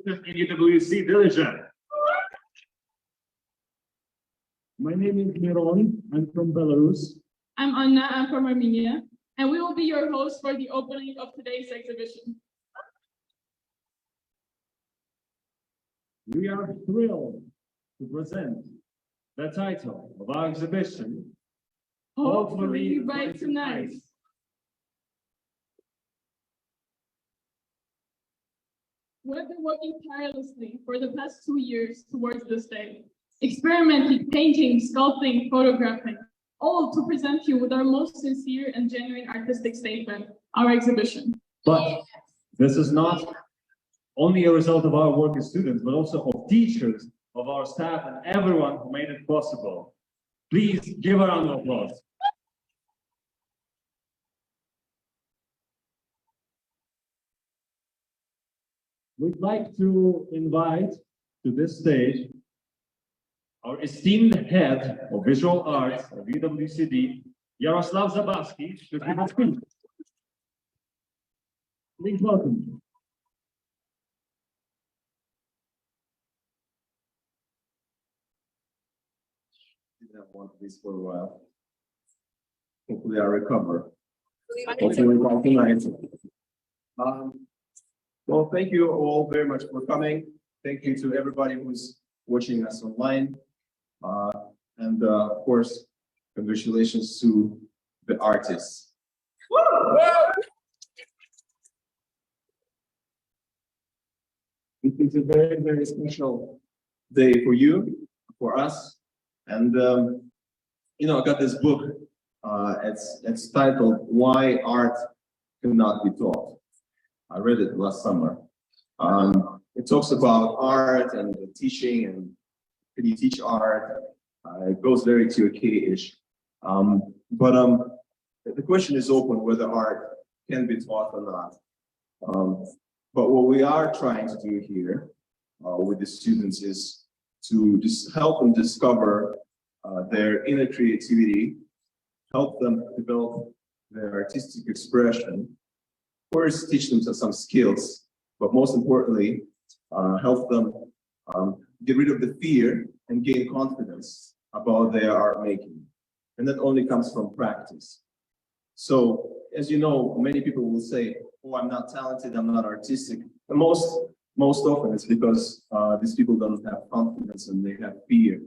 in UWC Diligent. My name is Miron. I'm from Belarus. I'm Anna, I'm from Armenia, and we will be your hosts for the opening of today's exhibition. We are thrilled to present the title of our exhibition, Hopefully by tonight. We have been working tirelessly for the past 2 years towards this day, experimenting, painting, sculpting, photographing, all to present you with our most sincere and genuine artistic statement, our exhibition. but this is not only a result of our work as students, but also of teachers, of our staff, and everyone who made it possible. Please give a round of applause. We'd like to invite to this stage our esteemed head of visual arts of UWCD, Yaroslav Zabavsky, to give a speech. Please welcome. Didn't want this for a while. Hopefully I recover. Hopefully by tonight. Well, thank you all very much for coming. Thank you to everybody who's watching us online. And of course, congratulations to the artists. This is a very, very special day for you, for us. And, you know, I got this book. It's titled Why Art Cannot Be Taught. I read it last summer. It talks about art and teaching and can you teach art? It goes very to a K-ish. But the question is open whether art can be taught or not. But what we are trying to do here with the students is to just help them discover their inner creativity, help them develop their artistic expression, of course, teach them some skills, but most importantly, help them get rid of the fear and gain confidence about their art making. And that only comes from practice. So, as you know, many people will say, oh, I'm not talented, I'm not artistic. And most often it's because these people don't have confidence and they have fear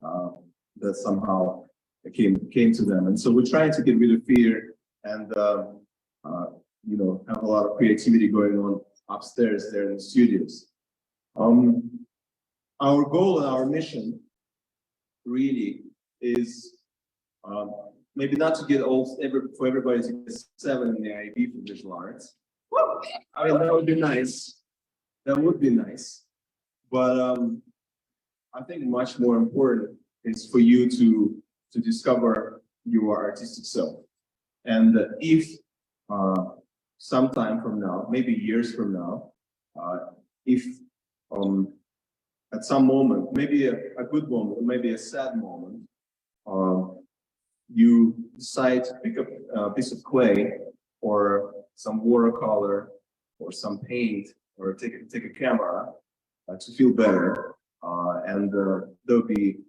that somehow came to them. And so we're trying to get rid of fear and you know, have a lot of creativity going on upstairs there in the studios. Our goal and our mission really is maybe not to get for everybody to get 7 in the IB for visual arts. I mean, that would be nice. That would be nice. But I think much more important is for you to discover your artistic self. And if sometime from now, maybe years from now, if at some moment, maybe a good moment, maybe a sad moment, you decide to pick up a piece of clay or some watercolor or some paint or take a camera to feel better, and that'll be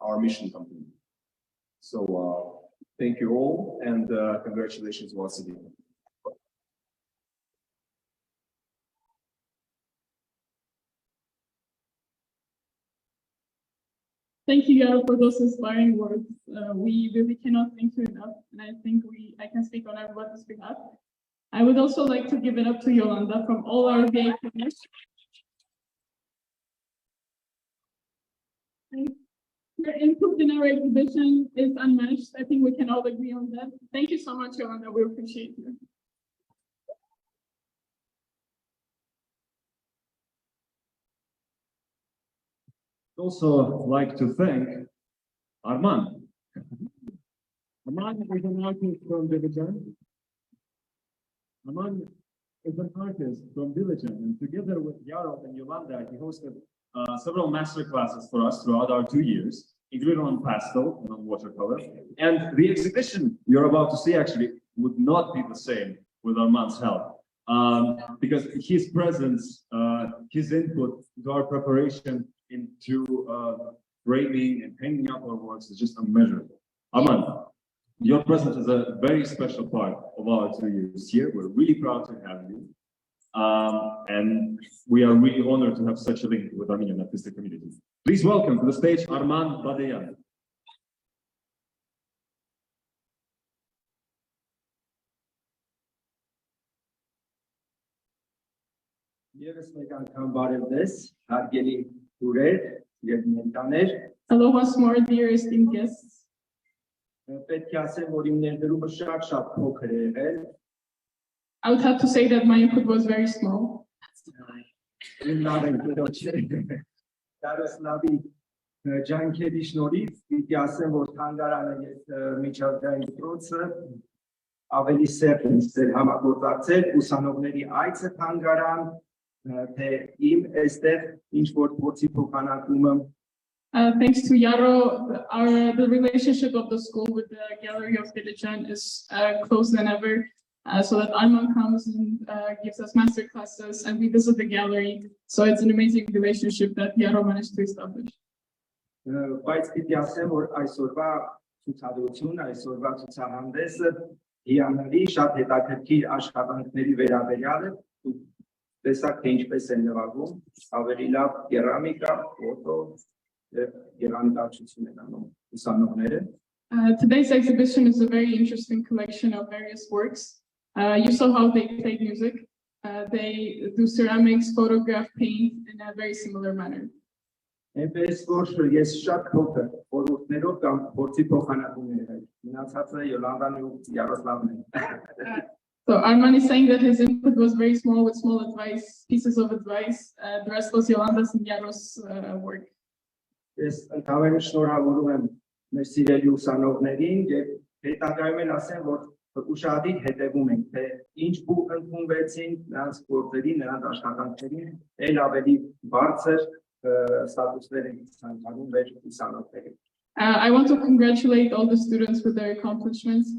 our mission complete. So thank you all, and congratulations once again. Thank you, Yara, for those inspiring words. We really cannot thank you enough, and I think I can speak on everybody's behalf. I would also like to give it up to Yolanda from all our VA partners. Your input in our exhibition is unmatched. I think we can all agree on that. Thank you so much, Yolanda. We appreciate you. Also like to thank Arman. Arman is an artist from Diligent. Arman is an artist from Diligent, and together with Yaro and Yolanda, he hosted several master classes for us throughout our 2 years, including on pastel and on watercolor. And the exhibition you're about to see actually would not be the same with Arman's help. because his presence, his input to our preparation into framing and hanging up our works is just unmeasurable. Aman, your presence is a very special part of our 2 years here. We're really proud to have you. And we are really honored to have such a link with Armenian artistic community. Please welcome to the stage Arman Badeyan. Եվս մեկ անգամ բարև ձեզ, հարգելի հյուրեր եւ ներկաներ։ Hello once more, dear esteemed guests. Պետք է ասեմ, որ իմ ներդրումը շատ փոքր է եղել։ I would have to say that my input was very small. Իմ լավ ընկերոջ Դարոսլավի ջանքերի շնորհիվ պիտի ասեմ, որ թանգարանը եւ միջազգային դպրոցը ավելի սերտ են ստել համագործակցել ուսանողների այցը թանգարան, թե իմ այստեղ ինչ որ փորձի փոխանակումը Thanks to Yaro, the relationship of the school with the Gallery of Dilijan is closer than ever. So that Arman comes and gives us master classes and we visit the gallery. So it's an amazing relationship that Yaro managed to establish. Բայց պիտի ասեմ, որ այսօրվա ցուցադրությունը, այսօրվա ցուցահանդեսը հիանալի շատ հետաքրքիր աշխատանքների վերաբերյալ է։ Տեսակ թե ինչպես է նվագում, ավելի լավ կերամիկա, ֆոտո եւ գեղանկարչություն են անում ուսանողները։ Today's exhibition is a very interesting collection of various works. You saw how they played music. They do ceramics, photograph, paint in a very similar manner. Այնպես որ ես շատ փոքր խորհուրդներով կամ փորձի փոխանակումներ եմ։ Մնացածը Յոլանդան ու Yaroslavն են։ So Arman is saying that his input was very small with small advice, pieces of advice. The rest was Yolanda's and Yaros' work. Ես ընդհանրապես շնորհավորում եմ մեր սիրելի ուսանողներին եւ հետագայում էլ ասեմ, որ ուշադիր հետևում ենք, թե ինչ բուխ ընդունվեցին նրանց գործերի, նրանց աշխատանքներին, ել ավելի բարձր ստատուսներ են ցանկանում մեր ուսանողներին։ I want to congratulate all the students for their accomplishments.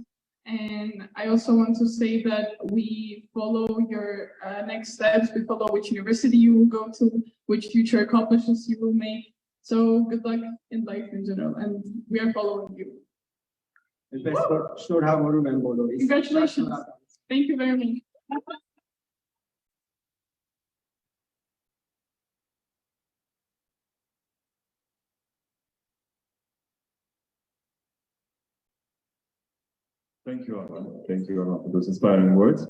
And I also want to say that we follow your next steps. We follow which university you will go to, which future accomplishments you will make. So good luck in life in general. And we are following you. Congratulations. Thank you very much. Thank you, Arman. Thank you, Arman, for those inspiring words.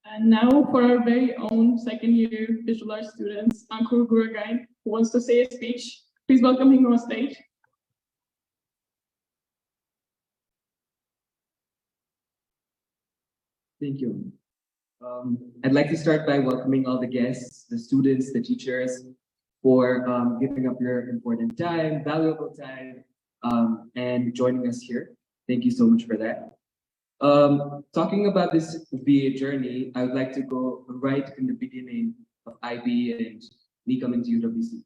And now for our very own second-year visual arts students, Ankur Guragain, who wants to say a speech. Please welcome him on stage. Thank you. I'd like to start by welcoming all the guests, the students, the teachers, for giving up your important time, valuable time, and joining us here. Thank you so much for that. Talking about this VA journey, I would like to go right in the beginning of IB and me coming to UWC.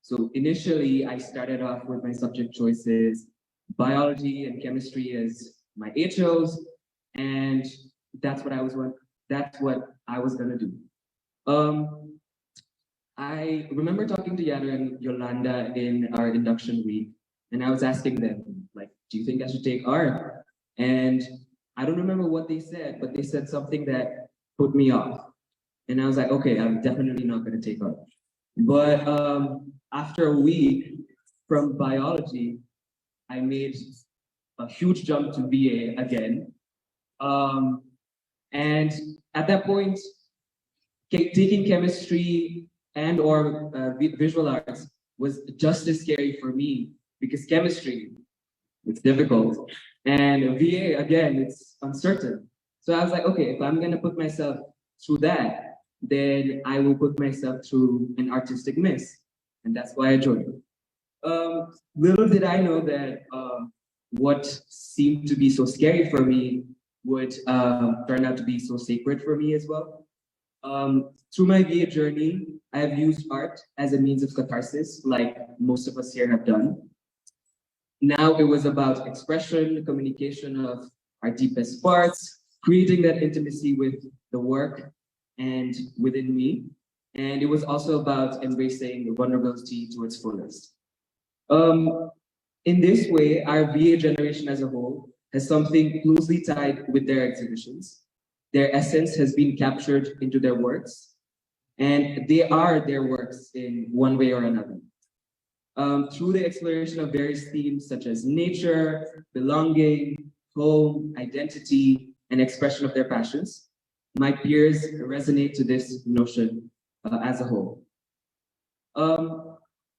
So initially, I started off with my subject choices, biology and chemistry as my HOs, and that's what I was gonna do. I remember talking to Yara and Yolanda in our induction week, and I was asking them, like, do you think I should take art? And I don't remember what they said, but they said something that put me off. And I was like, okay, I'm definitely not gonna take art. But after a week from biology, I made a huge jump to VA again. And at that point, taking chemistry and or visual arts was just as scary for me because chemistry, it's difficult. And VA, again, it's uncertain. So I was like, okay, if I'm gonna put myself through that, then I will put myself through an artistic miss. And that's why I joined. Little did I know that what seemed to be so scary for me would turn out to be so sacred for me as well. Through my VA journey, I have used art as a means of catharsis, like most of us here have done. Now it was about expression, communication of our deepest parts, creating that intimacy with the work, and within me. And it was also about embracing vulnerability to its fullest. In this way, our VA generation as a whole has something closely tied with their exhibitions. Their essence has been captured into their works, and they are their works in one way or another. Through the exploration of various themes such as nature, belonging, home, identity, and expression of their passions, my peers resonate to this notion as a whole.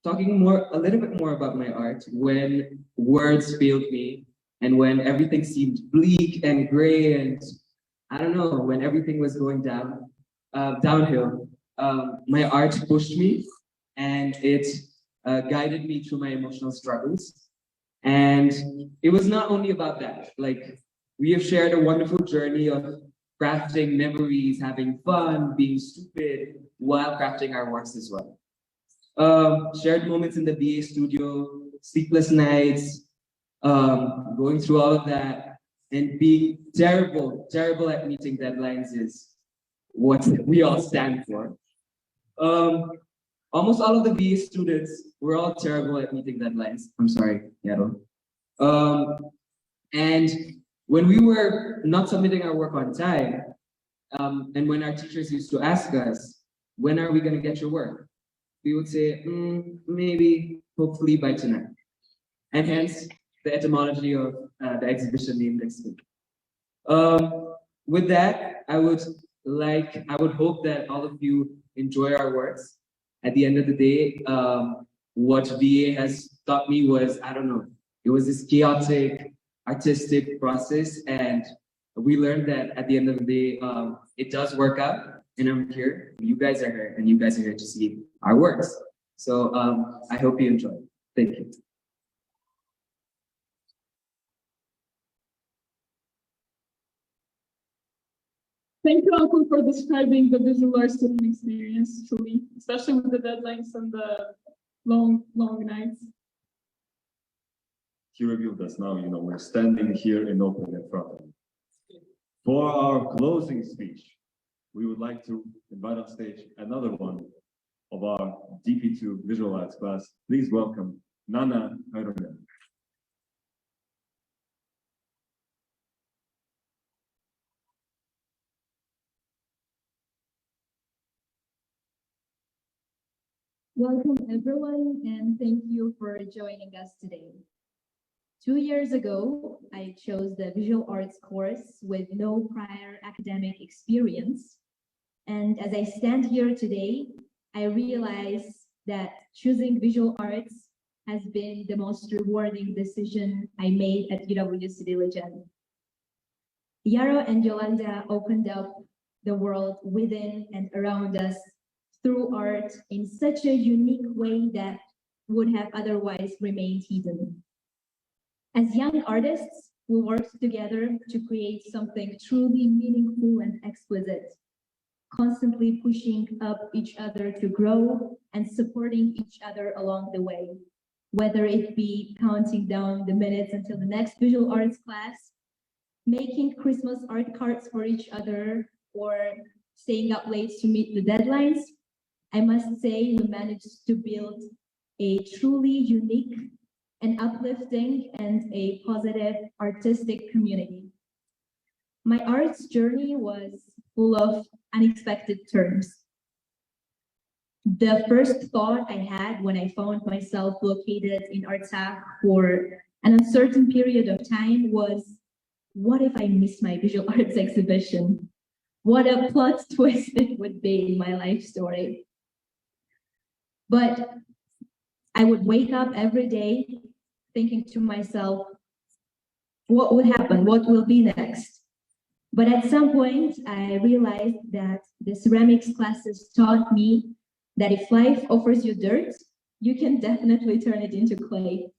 Talking a little bit more about my art, when words failed me and when everything seemed bleak and gray and I don't know, when everything was going downhill, my art pushed me and it guided me through my emotional struggles. And it was not only about that, like we have shared a wonderful journey of crafting memories, having fun, being stupid while crafting our works as well. Shared moments in the VA studio, sleepless nights, going through all of that, and being terrible at meeting deadlines is what we all stand for. Almost all of the VA students were all terrible at meeting deadlines. I'm sorry, Yaro. And when we were not submitting our work on time, and when our teachers used to ask us, when are we going to get your work? We would say, maybe, hopefully by tonight. And hence, the etymology of the exhibition name next week. With that, I would hope that all of you enjoy our works. At the end of the day, what VA has taught me was, I don't know, it was this chaotic, artistic process. And we learned that at the end of the day, it does work out. And I'm here, you guys are here, and you guys are here to see our works. So I hope you enjoy. Thank you. Thank you, Uncle, for describing the visual art student experience, truly, especially with the deadlines and the long nights. He revealed us now, we're standing here in open in front of him. For our closing speech, we would like to invite on stage another one of our DP2 Visual Arts class. Please welcome Nana Hayrunyan. Welcome everyone, and thank you for joining us today. 2 years ago, I chose the visual arts course with no prior academic experience. And as I stand here today, I realize that choosing visual arts has been the most rewarding decision I made at UWC Dilijan. Yaro and Yolanda opened up the world within and around us through art in such a unique way that would have otherwise remained hidden. As young artists, we worked together to create something truly meaningful and exquisite, constantly pushing up each other to grow and supporting each other along the way, whether it be counting down the minutes until the next visual arts class, making Christmas art cards for each other, or staying up late to meet the deadlines. I must say we managed to build a truly unique and uplifting and a positive artistic community. My arts journey was full of unexpected turns. The first thought I had when I found myself located in Artsakh for an uncertain period of time was, what if I miss my visual arts exhibition? What a plot twist it would be in my life story. But I would wake up every day thinking to myself, what would happen? What will be next? But at some point, I realized that the ceramics classes taught me that if life offers you dirt, you can definitely turn it into clay.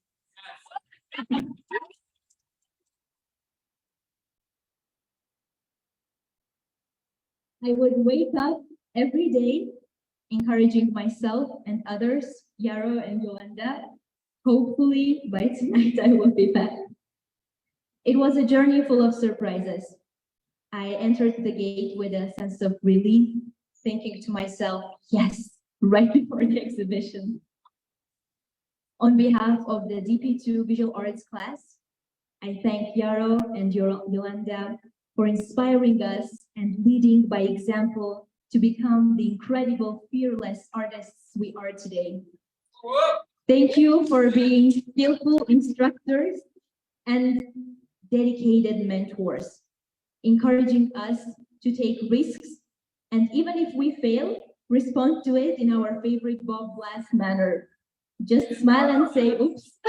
I would wake up every day encouraging myself and others, Yaro and Yolanda. Hopefully by tonight I will be back. It was a journey full of surprises. I entered the gate with a sense of relief, thinking to myself, yes, right before the exhibition. On behalf of the DP2 Visual Arts class, I thank Yaro and Yolanda for inspiring us and leading by example to become the incredible, fearless artists we are today. Thank you for being skillful instructors and dedicated mentors, encouraging us to take risks, and even if we fail, respond to it in our favorite Bob Glass manner. Just smile and say, oops.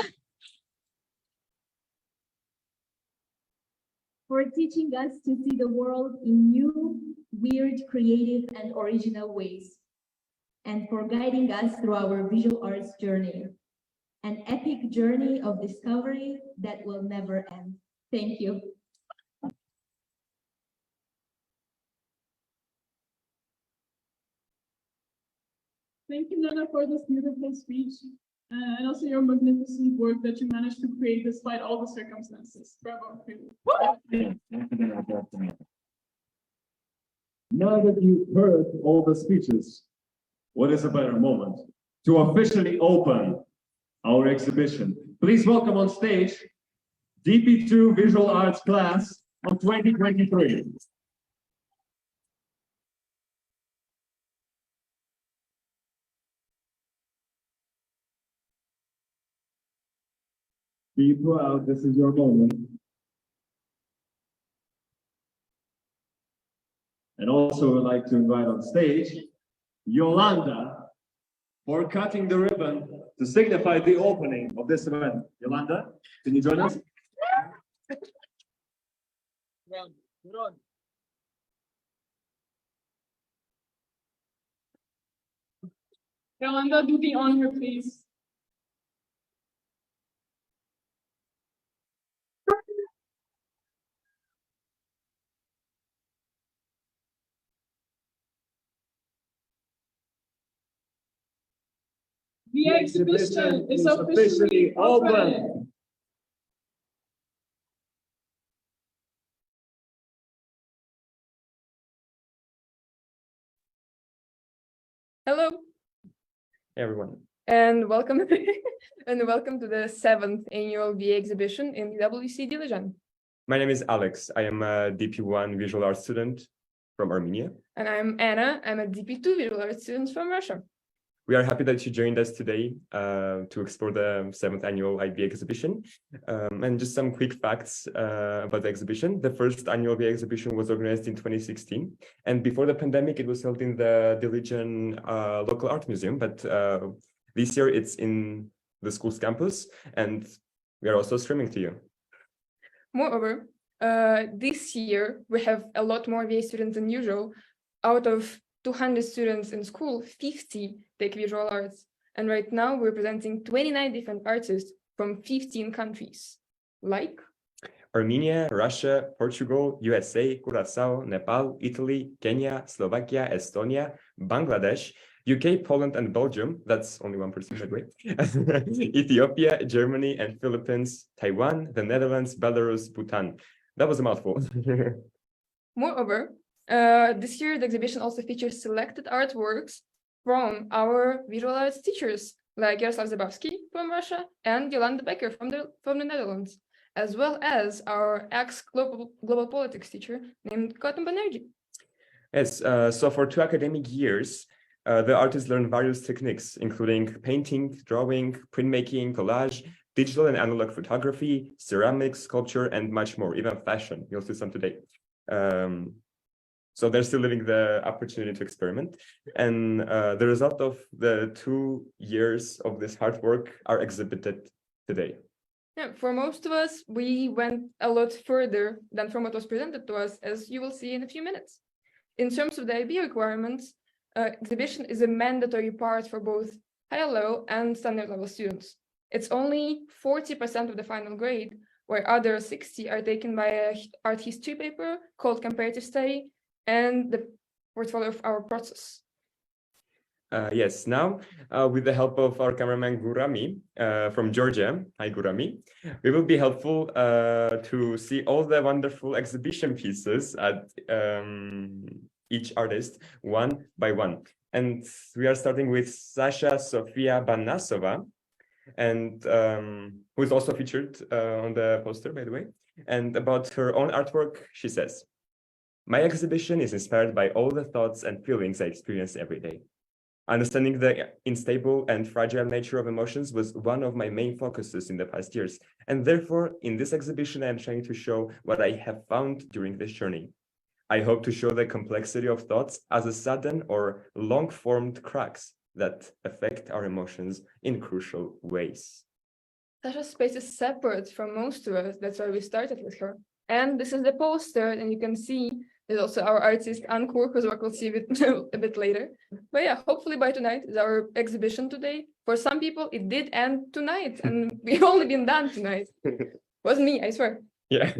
For teaching us to see the world in new, weird, creative, and original ways, and for guiding us through our visual arts journey, an epic journey of discovery that will never end. Thank you. Thank you, Nana, for this beautiful speech and also your magnificent work that you managed to create despite all the circumstances. Bravo. Now that you've heard all the speeches, what is a better moment to officially open our exhibition? Please welcome on stage DP2 Visual Arts class of 2023. Be proud, this is your moment. And also I'd like to invite on stage Yolanda for cutting the ribbon to signify the opening of this event. Yolanda, can you join us? Yolanda, do the honor, please. The exhibition is officially open. Hello, Everyone. and welcome and welcome to the 7th annual VA exhibition in DWC Dilijan. My name is Alex. I am a DP1 visual arts student from Armenia. And I'm Anna. I'm a DP2 visual arts student from Russia. We are happy that you joined us today to explore the 7th annual IBA exhibition. And just some quick facts about the exhibition. The first annual VA exhibition was organized in 2016. And before the pandemic, it was held in the Dilijan local art museum. But this year it's in the school's campus. And we are also streaming to you. Moreover, this year we have a lot more VA students than usual. Out of 200 students in school, 50 take visual arts. And right now we're presenting 29 different artists from 15 countries, like Armenia, Russia, Portugal, USA, Curacao, Nepal, Italy, Kenya, Slovakia, Estonia, Bangladesh, UK, Poland, and Belgium. That's only 1%, by the way. Ethiopia, Germany, and Philippines, Taiwan, the Netherlands, Belarus, Bhutan. That was a mouthful. Moreover, this year the exhibition also features selected artworks from our visual arts teachers, like Jaroslav Zabawski from Russia and Yolanda Becker from the Netherlands, as well as our ex-global politics teacher named Gautam Banerjee. Yes, so for 2 academic years, the artists learn various techniques, including painting, drawing, printmaking, collage, digital and analog photography, ceramics, sculpture, and much more, even fashion. You'll see some today. So they're still living the opportunity to experiment. And the result of the 2 years of this hard work are exhibited today. Yeah, for most of us, we went a lot further than from what was presented to us, as you will see in a few minutes. In terms of the IB requirements, exhibition is a mandatory part for both higher level and standard level students. It's only 40% of the final grade, where other 60 are taken by an art history paper called comparative study and the portfolio of our process. Yes, now with the help of our cameraman Gurami from Georgia, hi Gurami, we will be helpful to see all the wonderful exhibition pieces at each artist one by one. And we are starting with Sasha Sofia Banasova, and who is also featured on the poster, by the way. And about her own artwork, she says, "My exhibition is inspired by all the thoughts and feelings I experience every day. Understanding the unstable and fragile nature of emotions was one of my main focuses in the past years. And therefore, in this exhibition, I am trying to show what I have found during this journey. I hope to show the complexity of thoughts as a sudden or long-formed cracks that affect our emotions in crucial ways." Sasha's space is separate from most of us. That's why we started with her. And this is the poster, and you can see there's also our artist Ankur, whose work we'll see a bit later. But yeah, hopefully by tonight is our exhibition today. For some people, it did end tonight, and we've only been done tonight. Wasn't me, I swear. Yeah.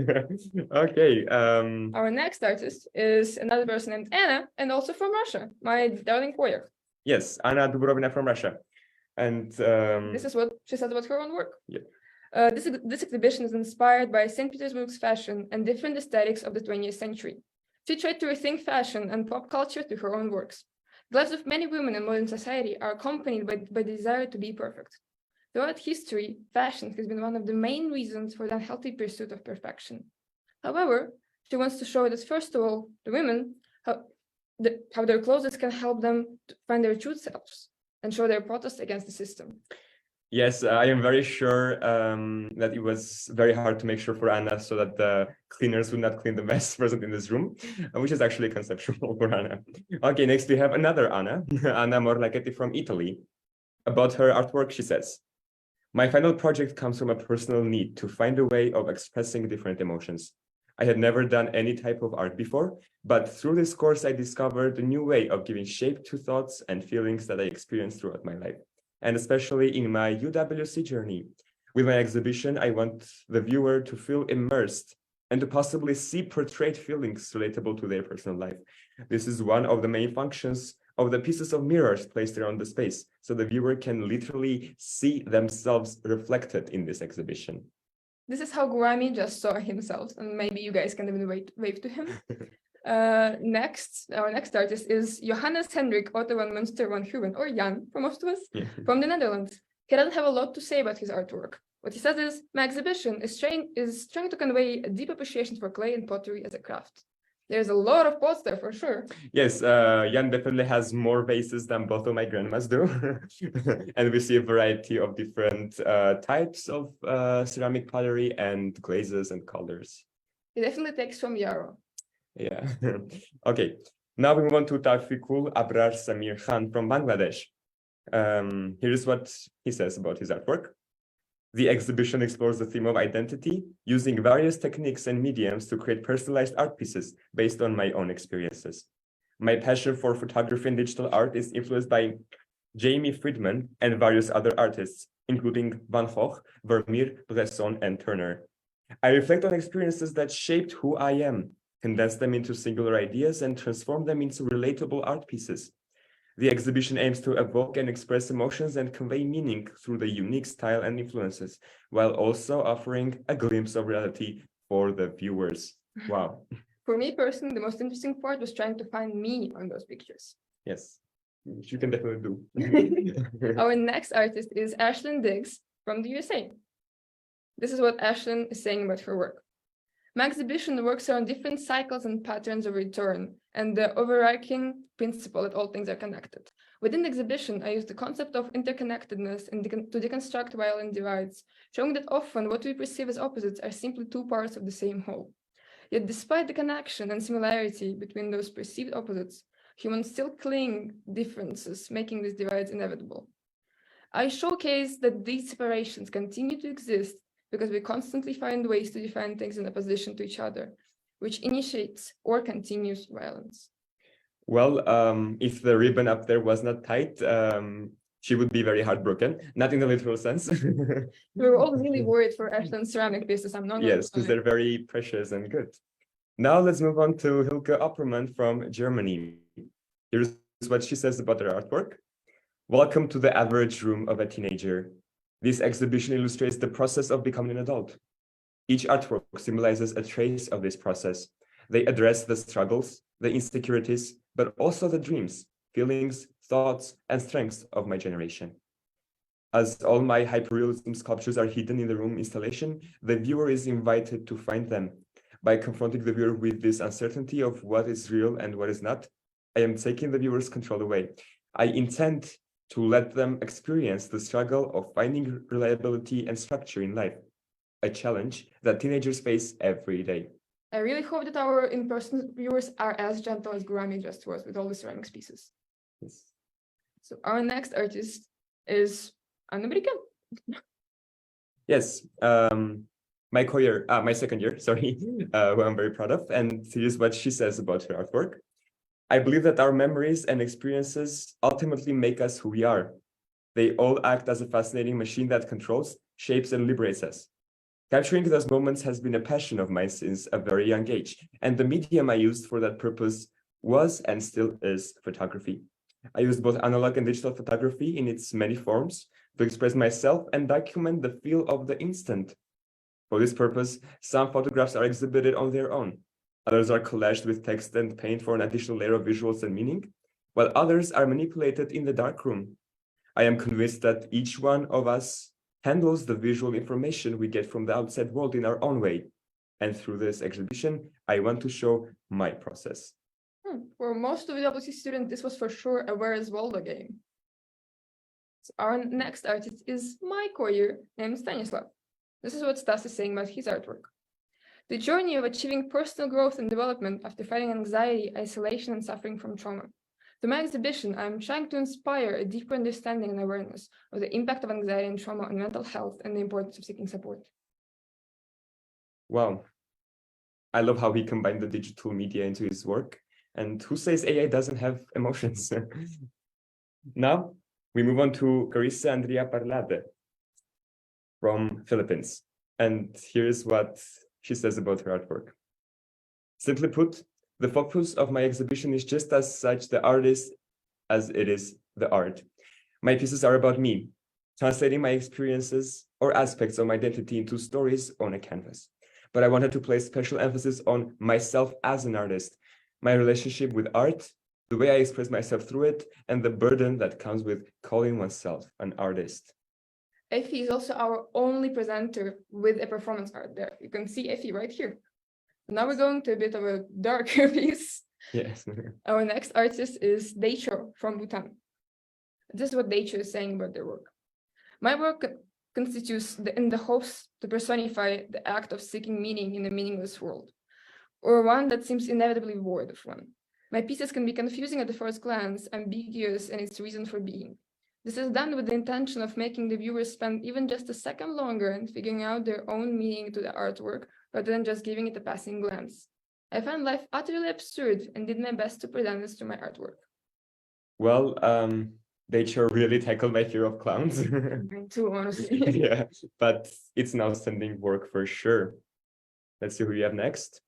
Okay. Our next artist is another person named Anna, and also from Russia, my darling foyer. Yes, Anna Dubrovina from Russia. And This is what she said about her own work. Yeah. This exhibition is inspired by St. Petersburg's fashion and different aesthetics of the 20th century. She tried to rethink fashion and pop culture through her own works. The lives of many women in modern society are accompanied by the desire to be perfect. Throughout history, fashion has been one of the main reasons for the unhealthy pursuit of perfection. However, she wants to show that, first of all, the women, how their clothes can help them to find their true selves and show their protest against the system. yes, I am very sure that it was very hard to make sure for Anna so that the cleaners would not clean the mess present in this room, which is actually conceptual for Anna. Okay, next we have another Anna, Anna Morlachetti from Italy. About her artwork, she says, "My final project comes from a personal need to find a way of expressing different emotions. I had never done any type of art before, but through this course, I discovered a new way of giving shape to thoughts and feelings that I experienced throughout my life, and especially in my UWC journey. With my exhibition, I want the viewer to feel immersed and to possibly see portrayed feelings relatable to their personal life. This is one of the main functions of the pieces of mirrors placed around the space, so the viewer can literally see themselves reflected in this exhibition." This is how Gurami just saw himself, and maybe you guys can even wave to him. Our next artist is Johannes Hendrik Otto van Münster van Huwen, or Jan for most of us, from the Netherlands. He doesn't have a lot to say about his artwork. What he says is, "My exhibition is trying to convey a deep appreciation for clay and pottery as a craft." There's a lot of pots there for sure. Yes, Jan definitely has more vases than both of my grandmas do. And we see a variety of different types of ceramic pottery and glazes and colors. He definitely takes from Yarrow. Yeah. Okay, now we move on to Tawfiqul Abrar Samir Khan from Bangladesh. Here's what he says about his artwork. "The exhibition explores the theme of identity, using various techniques and mediums to create personalized art pieces based on my own experiences. My passion for photography and digital art is influenced by Jamie Friedman and various other artists, including Van Gogh, Vermeer, Bresson, and Turner. I reflect on experiences that shaped who I am, condense them into singular ideas, and transform them into relatable art pieces. The exhibition aims to evoke and express emotions and convey meaning through the unique style and influences, while also offering a glimpse of reality for the viewers." Wow. For me personally, the most interesting part was trying to find me on those pictures. Yes, which you can definitely do. Our next artist is Ashlyn Diggs from the USA. This is what Ashlyn is saying about her work. "My exhibition works around different cycles and patterns of return, and the overarching principle that all things are connected. Within the exhibition, I use the concept of interconnectedness to deconstruct violent divides, showing that often what we perceive as opposites are simply two parts of the same whole. Yet despite the connection and similarity between those perceived opposites, humans still cling differences, making these divides inevitable. I showcase that these separations continue to exist because we constantly find ways to define things in opposition to each other, which initiates or continues violence." Well, if the ribbon up there was not tight, she would be very heartbroken, not in the literal sense. We were all really worried for Ashlyn's ceramic pieces. I'm not. Yes, because they're very precious and good. Now let's move on to Hilke Oppermann from Germany. Here's what she says about her artwork. Welcome to the average room of a teenager. This exhibition illustrates the process of becoming an adult. Each artwork symbolizes a trace of this process. They address the struggles, the insecurities, but also the dreams, feelings, thoughts, and strengths of my generation. As all my hyperrealism sculptures are hidden in the room installation, the viewer is invited to find them. By confronting the viewer with this uncertainty of what is real and what is not, I am taking the viewer's control away. I intend to let them experience the struggle of finding reliability and structure in life, a challenge that teenagers face every day. I really hope that our in-person viewers are as gentle as Gurami just was with all the ceramics pieces. Yes. So our next artist is Anna Brickell. Yes, my second year, sorry, who I'm very proud of, and here's what she says about her artwork. I believe that our memories and experiences ultimately make us who we are. They all act as a fascinating machine that controls, shapes, and liberates us. Capturing those moments has been a passion of mine since a very young age, and the medium I used for that purpose was and still is photography. I used both analog and digital photography in its many forms to express myself and document the feel of the instant. For this purpose, some photographs are exhibited on their own. Others are collaged with text and paint for an additional layer of visuals and meaning, while others are manipulated in the darkroom. I am convinced that each one of us handles the visual information we get from the outside world in our own way. And through this exhibition, I want to show my process. For most of the WC students, this was for sure a Where's Waldo game. So our next artist is my courier named Stanislav. This is what Stas is saying about his artwork. The journey of achieving personal growth and development after fighting anxiety, isolation, and suffering from trauma. Through my exhibition, I'm trying to inspire a deeper understanding and awareness of the impact of anxiety and trauma on mental health and the importance of seeking support. Wow. I love how he combined the digital media into his work. And who says AI doesn't have emotions? Now, we move on to Carissa Andrea Parlade from Philippines. And here's what she says about her artwork. Simply put, the focus of my exhibition is just as such the artist as it is the art. My pieces are about me, translating my experiences or aspects of my identity into stories on a canvas. But I wanted to place special emphasis on myself as an artist, my relationship with art, the way I express myself through it, and the burden that comes with calling oneself an artist. Effie is also our only presenter with a performance art there. You can see Effie right here. Now we're going to a bit of a darker piece. Yes. Our next artist is Deicho from Bhutan. This is what Deicho is saying about their work. My work constitutes in the hopes to personify the act of seeking meaning in a meaningless world, or one that seems inevitably void of one. My pieces can be confusing at the first glance, ambiguous in its reason for being. This is done with the intention of making the viewer spend even just a second longer in figuring out their own meaning to the artwork, rather than just giving it a passing glance. I found life utterly absurd and did my best to present this to my artwork. Well, Deicho really tackled my fear of clowns. Mine too, honestly. Yeah, but it's an outstanding work for sure. Let's see who you have next.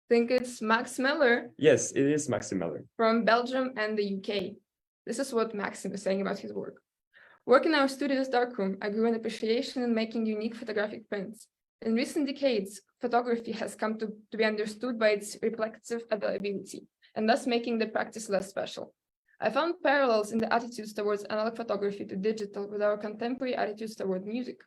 I think it's Max Meller. Yes, it is Maxim Meller. From Belgium and the UK. This is what Maxim is saying about his work. Working in our studio's darkroom, I grew an appreciation in making unique photographic prints. In recent decades, photography has come to be understood by its reflexive availability, and thus making the practice less special. I found parallels in the attitudes towards analog photography to digital with our contemporary attitudes toward music.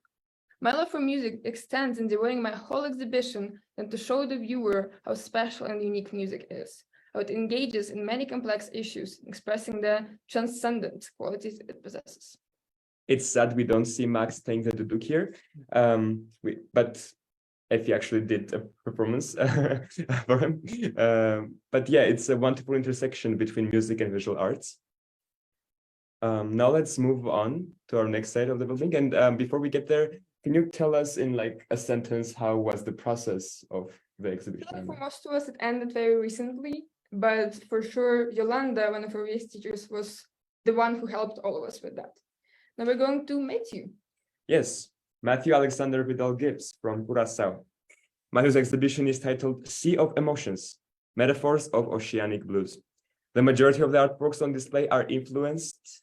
My love for music extends in devoting my whole exhibition and to show the viewer how special and unique music is, how it engages in many complex issues, expressing the transcendent qualities it possesses. It's sad we don't see Max playing the duduk here, but Effie actually did a performance for him. But yeah, it's a wonderful intersection between music and visual arts. Now let's move on to our next side of the building. And before we get there, can you tell us in like a sentence how was the process of the exhibition? For most of us, it ended very recently, but for sure, Yolanda, one of our VS teachers, was the one who helped all of us with that. Now we're going to Matthew. Yes, Matthew Alexander Vidal Gibbs from Curaçao. Matthew's exhibition is titled Sea of Emotions, Metaphors of Oceanic Blues. The majority of the artworks on display are influenced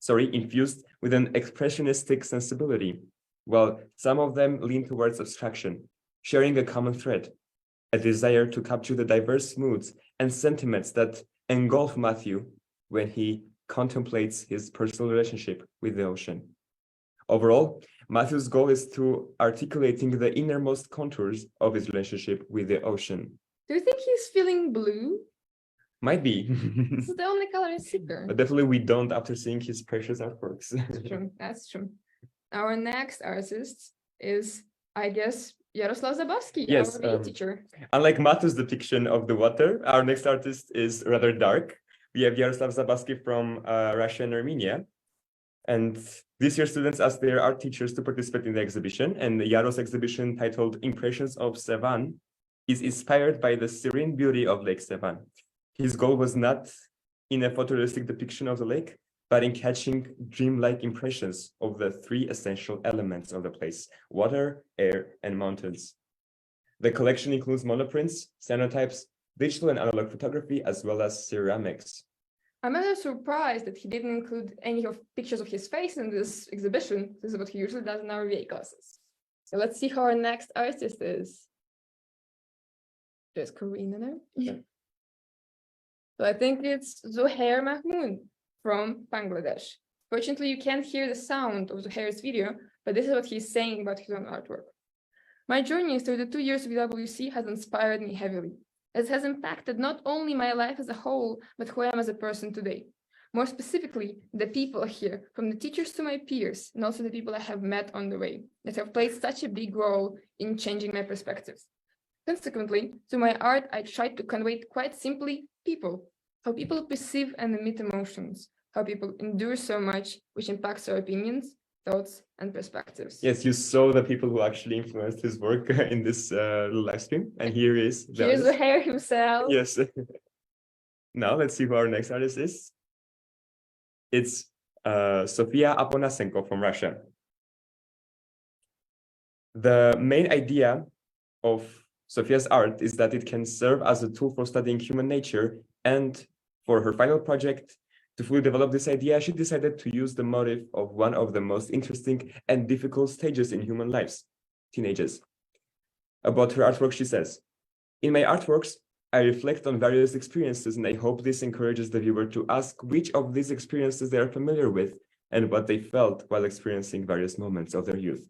infused with an expressionistic sensibility, while some of them lean towards abstraction, sharing a common thread, a desire to capture the diverse moods and sentiments that engulf Matthew when he contemplates his personal relationship with the ocean. Overall, Matthew's goal is to articulating the innermost contours of his relationship with the ocean. Do you think he's feeling blue? Might be. This is the only color I see there. But definitely we don't after seeing his precious artworks. That's true. That's true. Our next artist is, I guess, Yaroslav Zabavsky, Yes, our PE teacher. Unlike Matthew's depiction of the water, our next artist is rather dark. We have Yaroslav Zabavsky from Russia and Armenia. And this year students asked their art teachers to participate in the exhibition. And Yaro's exhibition titled Impressions of Sevan is inspired by the serene beauty of Lake Sevan. His goal was not in a photorealistic depiction of the lake, but in catching dreamlike impressions of the three essential elements of the place: water, air, and mountains. The collection includes monoprints, cyanotypes, digital and analog photography, as well as ceramics. I'm rather surprised that he didn't include any of pictures of his face in this exhibition. This is what he usually does in our VA classes. So let's see how our next artist is. There's Karina there. Yeah. So I think it's Zuhair Mahmood from Bangladesh. Fortunately, you can't hear the sound of Zuhair's video, but this is what he's saying about his own artwork. My journey through the 2 years of VWC has inspired me heavily. It has impacted not only my life as a whole, but who I am as a person today. More specifically, the people here, from the teachers to my peers, and also the people I have met on the way, that have played such a big role in changing my perspectives. Consequently, through my art, I tried to convey quite simply people, how people perceive and emit emotions, how people endure so much, which impacts our opinions, thoughts, and perspectives. Yes, you saw the people who actually influenced his work in this live stream. And here is Here's Zuhair himself. Yes. Now let's see who our next artist is. It's Sofia Aponasenko from Russia. The main idea of Sofia's art is that it can serve as a tool for studying human nature, and for her final project, to fully develop this idea, she decided to use the motive of one of the most interesting and difficult stages in human lives, teenagers. About her artwork, she says, "In my artworks, I reflect on various experiences, and I hope this encourages the viewer to ask which of these experiences they are familiar with and what they felt while experiencing various moments of their youth,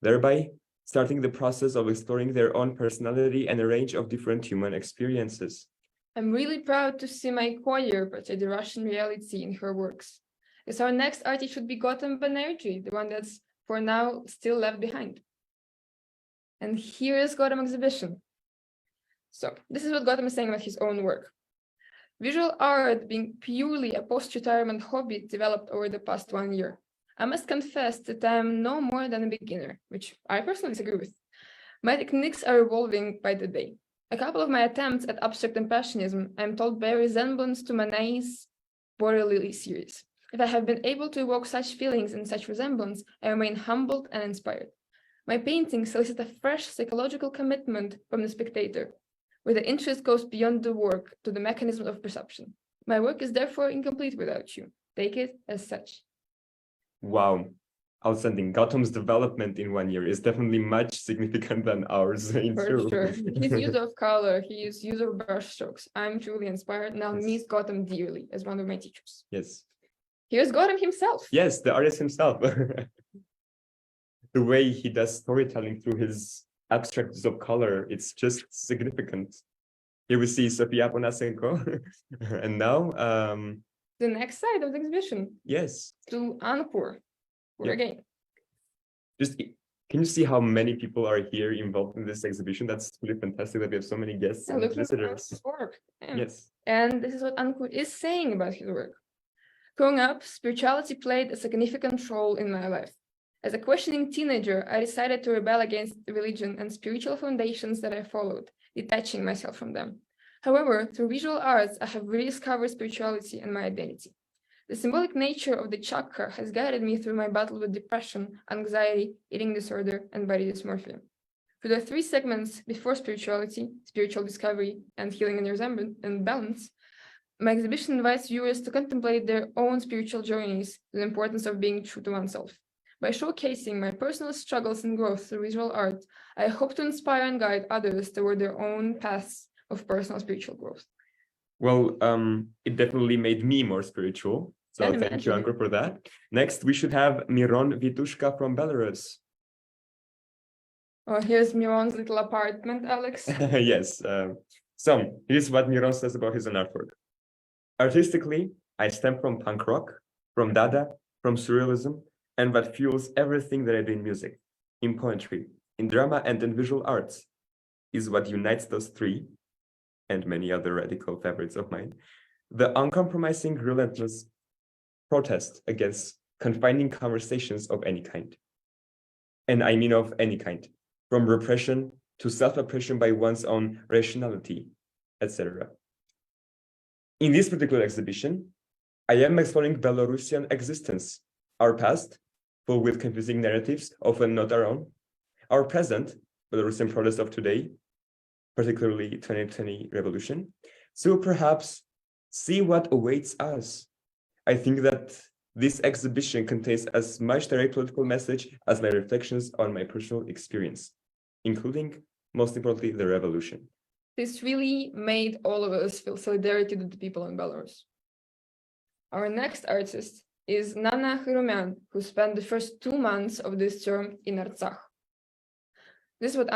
thereby starting the process of exploring their own personality and a range of different human experiences." I'm really proud to see my choir portray the Russian reality in her works. As our next artist should be Gautam Banerjee, the one that's for now still left behind. And here is Gautam exhibition. So this is what Gautam is saying about his own work. Visual art, being purely a post-retirement hobby, developed over the past 1 year. I must confess that I am no more than a beginner, which I personally disagree with. My techniques are evolving by the day. A couple of my attempts at abstract impressionism, I am told, bear resemblance to Manet's Border Lily series. If I have been able to evoke such feelings and such resemblance, I remain humbled and inspired. My paintings solicit a fresh psychological commitment from the spectator, where the interest goes beyond the work to the mechanism of perception. My work is therefore incomplete without you. Take it as such. Wow, outstanding. Gautam's development in 1 year is definitely much significant than ours. For sure. His use of color, his use of brushstrokes. I'm truly inspired, and I'll miss Gautam dearly as one of my teachers. Yes. Here's Gautam himself. Yes, the artist himself. The way he does storytelling through his abstract use of color, it's just significant. Here we see Sofia Aponasenko. And now, the next side of the exhibition, yes, to Anupur. Yeah. Again. Just can you see how many people are here involved in this exhibition? That's really fantastic that we have so many guests and Looking at visitors. his work. Yeah. Yes. And this is what Anupur is saying about his work. Growing up, spirituality played a significant role in my life. As a questioning teenager, I decided to rebel against religion and spiritual foundations that I followed, detaching myself from them. However, through visual arts, I have rediscovered spirituality and my identity. The symbolic nature of the chakra has guided me through my battle with depression, anxiety, eating disorder, and body dysmorphia. For the 3 segments before spirituality, spiritual discovery, and healing and resentment and balance, My exhibition invites viewers to contemplate their own spiritual journeys, the importance of being true to oneself. By showcasing my personal struggles and growth through visual art, I hope to inspire and guide others toward their own paths of personal spiritual growth. Well, it definitely made me more spiritual. So Can thank you, imagine. Ankur, for that. Next, we should have Miron Vitushka from Belarus. Oh, here's Miron's little apartment, Alex. Yes. So here's what Miron says about his own artwork. Artistically, I stem from punk rock, from Dada, from surrealism, and what fuels everything that I do in music, in poetry, in drama, and in visual arts is what unites those three, and many other radical favorites of mine, the uncompromising, relentless protest against confining conversations of any kind. And I mean of any kind, from repression to self-oppression by one's own rationality, etc. In this particular exhibition, I am exploring Belarusian existence, our past, full with confusing narratives, often not our own, our present, Belarusian protest of today, particularly 2020 revolution, so perhaps see what awaits us. I think that this exhibition contains as much direct political message as my reflections on my personal experience, including, most importantly, the revolution. This really made all of us feel solidarity with the people in Belarus. Our next artist is Nana Khurumyan, who spent the first 2 months of this term in Artsakh. This is what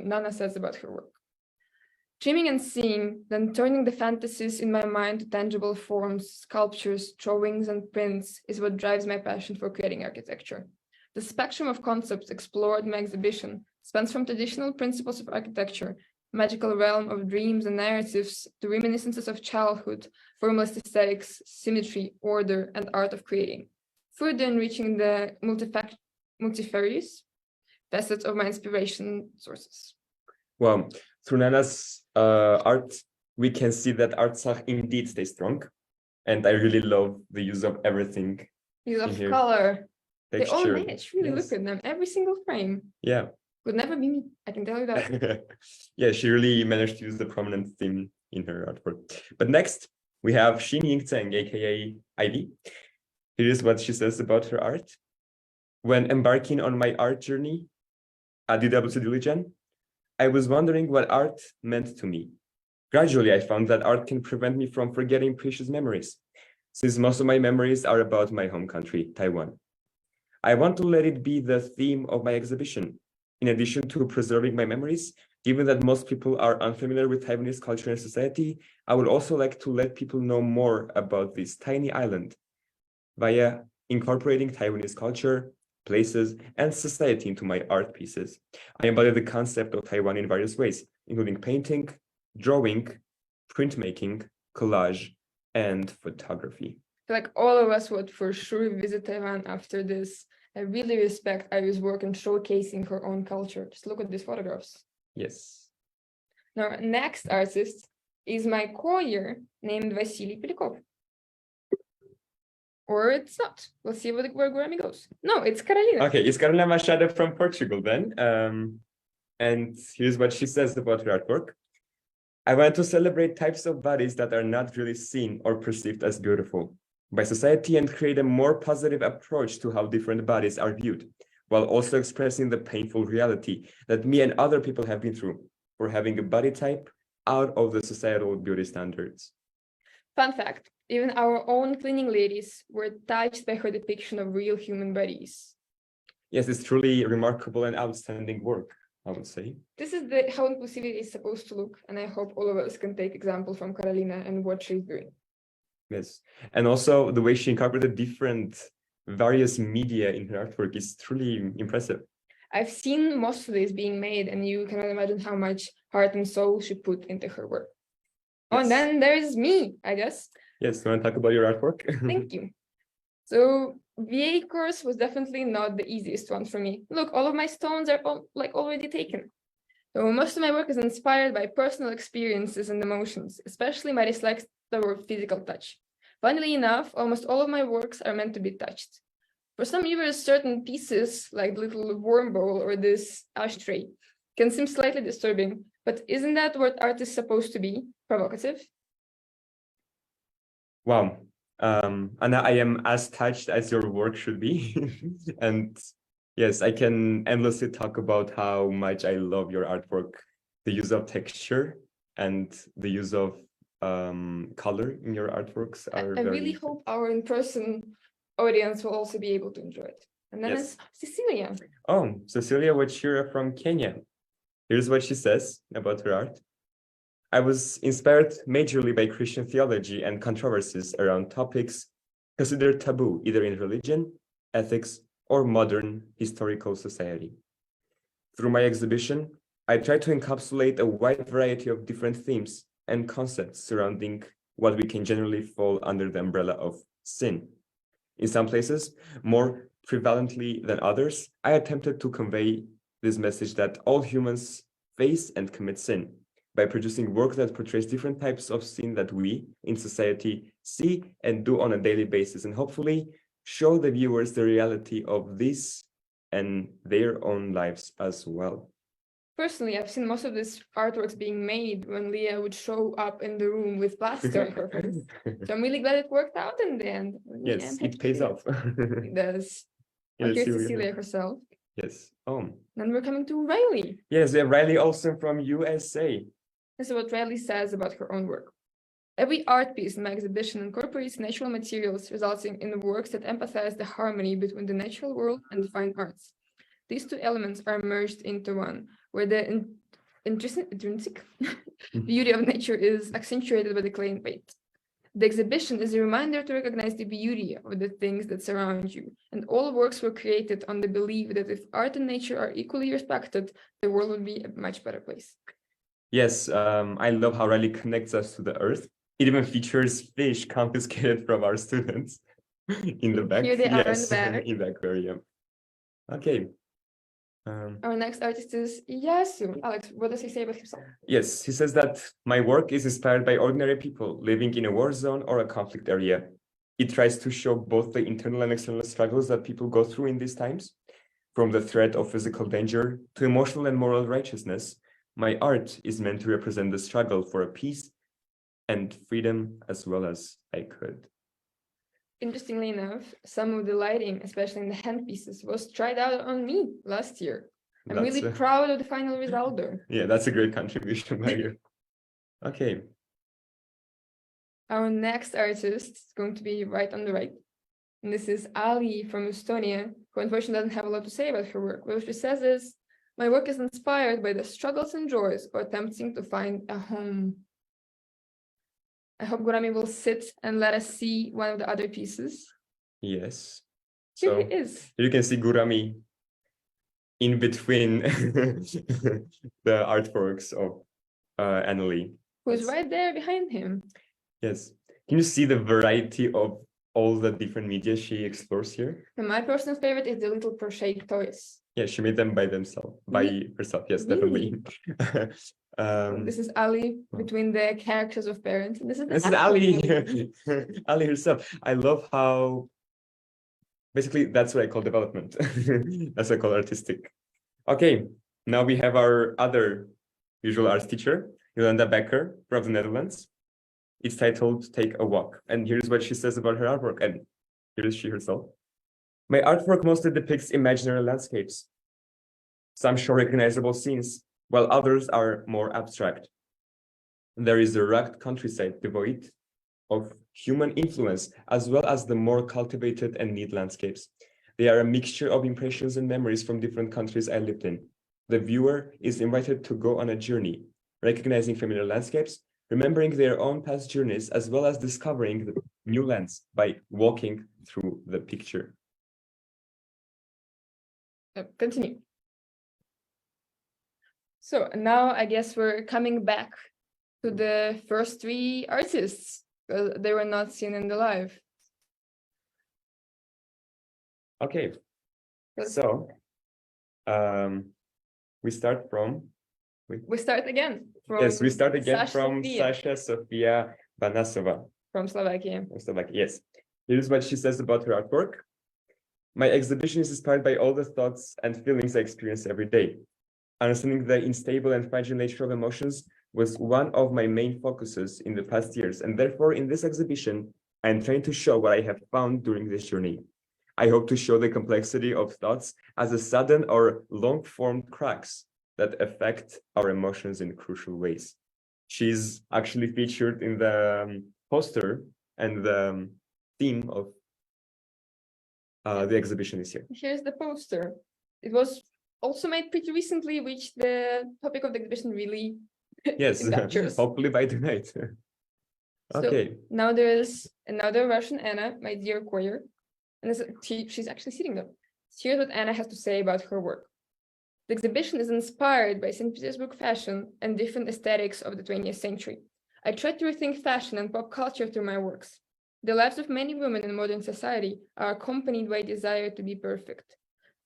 Nana says about her work. Dreaming and seeing, then turning the fantasies in my mind to tangible forms, sculptures, drawings, and prints is what drives my passion for creating architecture. The spectrum of concepts explored in my exhibition spans from traditional principles of architecture, magical realm of dreams and narratives, to reminiscences of childhood, formalist aesthetics, symmetry, order, and art of creating, further enriching the multifarious facets of my inspiration sources. Well, through Nana's art, we can see that Artsakh indeed stays strong. And I really love the use of everything. Use of here. color. They all Texture. match, really Yes. look at them, every single frame. Yeah. Would never be me, I can tell you that. Yeah, she really managed to use the prominent theme in her artwork. But next, we have Xin Ying Tseng, aka Ivy. Here is what she says about her art. When embarking on my art journey at DWC Diligen, I was wondering what art meant to me. Gradually, I found that art can prevent me from forgetting precious memories, since most of my memories are about my home country, Taiwan. I want to let it be the theme of my exhibition. In addition to preserving my memories, given that most people are unfamiliar with Taiwanese culture and society, I would also like to let people know more about this tiny island via incorporating Taiwanese culture, places, and society into my art pieces. I embody the concept of Taiwan in various ways, including painting, drawing, printmaking, collage, and photography. Like all of us would for sure visit Taiwan after this. I really respect Ivy's work in showcasing her own culture. Just look at these photographs. Yes. Now, our next artist is my co-year named Vasily Pelikov. Or it's not. We'll see where Grammy goes. No, it's Carolina. Okay, it's Carolina Machado from Portugal then. And here's what she says about her artwork. I want to celebrate types of bodies that are not really seen or perceived as beautiful by society and create a more positive approach to how different bodies are viewed, while also expressing the painful reality that me and other people have been through for having a body type out of the societal beauty standards. Fun fact, even our own cleaning ladies were touched by her depiction of real human bodies. Yes, it's truly remarkable and outstanding work, I would say. This is how inclusivity is supposed to look, and I hope all of us can take example from Carolina and what she's doing. Yes, and also the way she incorporated different various media in her artwork is truly impressive. I've seen most of this being made, and you cannot imagine how much heart and soul she put into her work. Oh, and then there's me, I guess. Yes, you want to talk about your artwork? Thank you. So VA course was definitely not the easiest one for me. Look, all of my stones are already taken. So most of my work is inspired by personal experiences and emotions, especially my dislike toward physical touch. Funnily enough, almost all of my works are meant to be touched. For some viewers, certain pieces, like the little worm bowl or this ashtray, can seem slightly disturbing, but isn't that what art is supposed to be? Provocative? Wow. Anna, I am as touched as your work should be. And yes, I can endlessly talk about how much I love your artwork, the use of texture and the use of color in your artworks I are really hope our in-person audience will also be able to enjoy it. And then Yes. it's Cecilia. Oh, Cecilia Wachira from Kenya. Here's what she says about her art. I was inspired majorly by Christian theology and controversies around topics considered taboo, either in religion, ethics, or modern historical society. Through my exhibition, I tried to encapsulate a wide variety of different themes and concepts surrounding what we can generally fall under the umbrella of sin. In some places, more prevalently than others, I attempted to convey this message that all humans face and commit sin by producing work that portrays different types of sin that we in society see and do on a daily basis, and hopefully show the viewers the reality of this and their own lives as well. Personally, I've seen most of these artworks being made when Leah would show up in the room with plaster on her face. So I'm really glad it worked out in the end. Really Yes, am it happy pays for you. off. It does. Yes, Here's you Cecilia really- herself. Yes. Oh, Then we're coming to Riley. yes, we have Riley Olsen from USA. This is what Riley says about her own work. Every art piece in my exhibition incorporates natural materials, resulting in works that emphasize the harmony between the natural world and the fine arts. These two elements are merged into one, where the intrinsic beauty of nature is accentuated by the clay and paint. The exhibition is a reminder to recognize the beauty of the things that surround you, and all works were created on the belief that if art and nature are equally respected, the world would be a much better place. Yes, I love how Riley connects us to the earth. It even features fish confiscated from our students in the back. Here they are in the Yes, back. in the aquarium. Okay. Our next artist is Yasu. Alex, what does he say about himself? Yes, he says that my work is inspired by ordinary people living in a war zone or a conflict area. It tries to show both the internal and external struggles that people go through in these times, from the threat of physical danger to emotional and moral righteousness. My art is meant to represent the struggle for a peace and freedom as well as I could. Interestingly enough, some of the lighting, especially in the handpieces, was tried out on me last year. I'm That's really a- proud of the final result there. Yeah, that's a great contribution by you. Okay. Our next artist is going to be right on the right. And this is Ali from Estonia, who unfortunately doesn't have a lot to say about her work. What she says is, my work is inspired by the struggles and joys of attempting to find a home. I hope Gurami will sit and let us see one of the other pieces. Yes. Here So he is. you can see Gurami in between the artworks of Annalie. Who's Yes. right there behind him. Yes. Can you see the variety of all the different media she explores here? And my personal favorite is the little crochet toys. Yeah, she made them by herself. Yes, definitely. This is Ali between the characters of parents. And this is, the This is actual Ali, movie. Ali herself. I love how, basically, that's what I call development. That's what I call artistic. Okay, now we have our other visual arts teacher, Yolanda Becker from the Netherlands. It's titled Take a Walk. And here's what she says about her artwork. And here is she herself. My artwork mostly depicts imaginary landscapes. Some show recognizable scenes, while others are more abstract. There is a rugged countryside devoid of human influence, as well as the more cultivated and neat landscapes. They are a mixture of impressions and memories from different countries I lived in. The viewer is invited to go on a journey, recognizing familiar landscapes, remembering their own past journeys, as well as discovering the new lands by walking through the picture. Continue. So now I guess we're coming back to the first three artists, because they were not seen in the live. Okay, Yes. so we start from, We start again from yes, we start again Sasha from Sofia Sasha Sofia Banasova. from Slovakia. Yes. Here's what she says about her artwork. My exhibition is inspired by all the thoughts and feelings I experience every day. Understanding the unstable and fragile nature of emotions was one of my main focuses in the past years, and therefore in this exhibition, I'm trying to show what I have found during this journey. I hope to show the complexity of thoughts as a sudden or long-formed cracks that affect our emotions in crucial ways. She's actually featured in the poster and the theme of the exhibition this year. Here's the poster. It was also made pretty recently, which the topic of the exhibition really Yes, captures. hopefully by tonight. Okay. Now there is another Russian Anna, my dear choir, and she's actually sitting there. Here's what Anna has to say about her work. The exhibition is inspired by St. Petersburg fashion and different aesthetics of the 20th century. I try to rethink fashion and pop culture through my works. The lives of many women in modern society are accompanied by a desire to be perfect.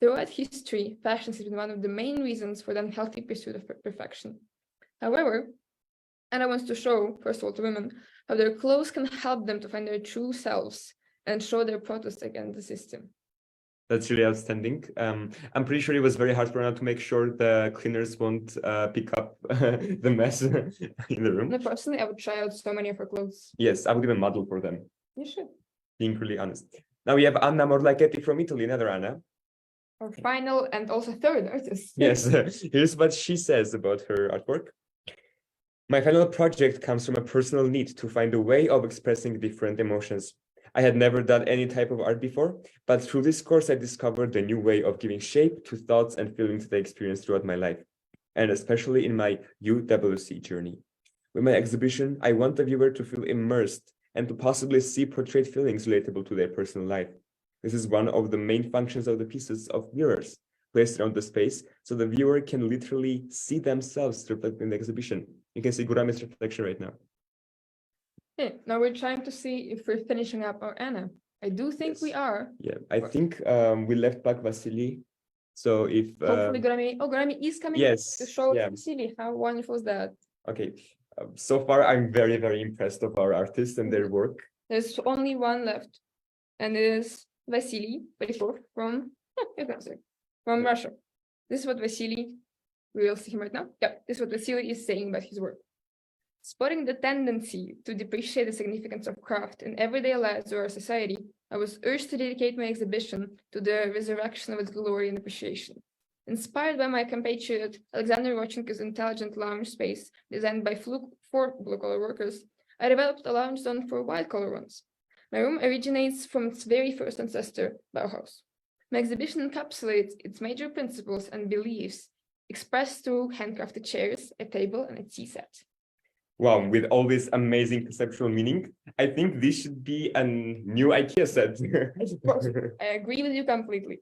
Throughout history, fashion has been one of the main reasons for the unhealthy pursuit of perfection. However, Anna wants to show, first of all, to women, how their clothes can help them to find their true selves and show their protest against the system. That's really outstanding. I'm pretty sure it was very hard for Anna to make sure the cleaners won't pick up the mess in the room. No, personally, I would try out so many of her clothes. Yes, I would even model for them, You should. being really honest. Now we have Anna Morlachetti from Italy, another Anna. Our final and also third artist. Yes, here's what she says about her artwork. My final project comes from a personal need to find a way of expressing different emotions. I had never done any type of art before, but through this course, I discovered a new way of giving shape to thoughts and feelings that I experienced throughout my life, and especially in my UWC journey. With my exhibition, I want the viewer to feel immersed and to possibly see portrayed feelings relatable to their personal life. This is one of the main functions of the pieces of mirrors placed around the space, so the viewer can literally see themselves reflected in the exhibition. You can see Guramit's reflection right now. Okay, now we're trying to see if we're finishing up our Anna. I do think Yes. we are. Yeah, I think we left back Vasily. So if Hopefully Gurami is coming yes, to show yeah. to Vasily. How wonderful is that? Okay, so far I'm very, very impressed of our artists and their work. There's only one left, and it is Vasily Perikov from from Russia. This is what Vasily, we will see him right now. Yeah, this is what Vasily is saying about his work. Spotting the tendency to depreciate the significance of craft in everyday lives of our society, I was urged to dedicate my exhibition to the resurrection of its glory and appreciation. Inspired by my compatriot Alexander Rodchenko's intelligent lounge space designed by Fluke for blue-collar workers, I developed a lounge zone for white-collar ones. My room originates from its very first ancestor, Bauhaus. My exhibition encapsulates its major principles and beliefs expressed through handcrafted chairs, a table, and a tea set. Wow, with all this amazing conceptual meaning, I think this should be a new IKEA set. I agree with you completely.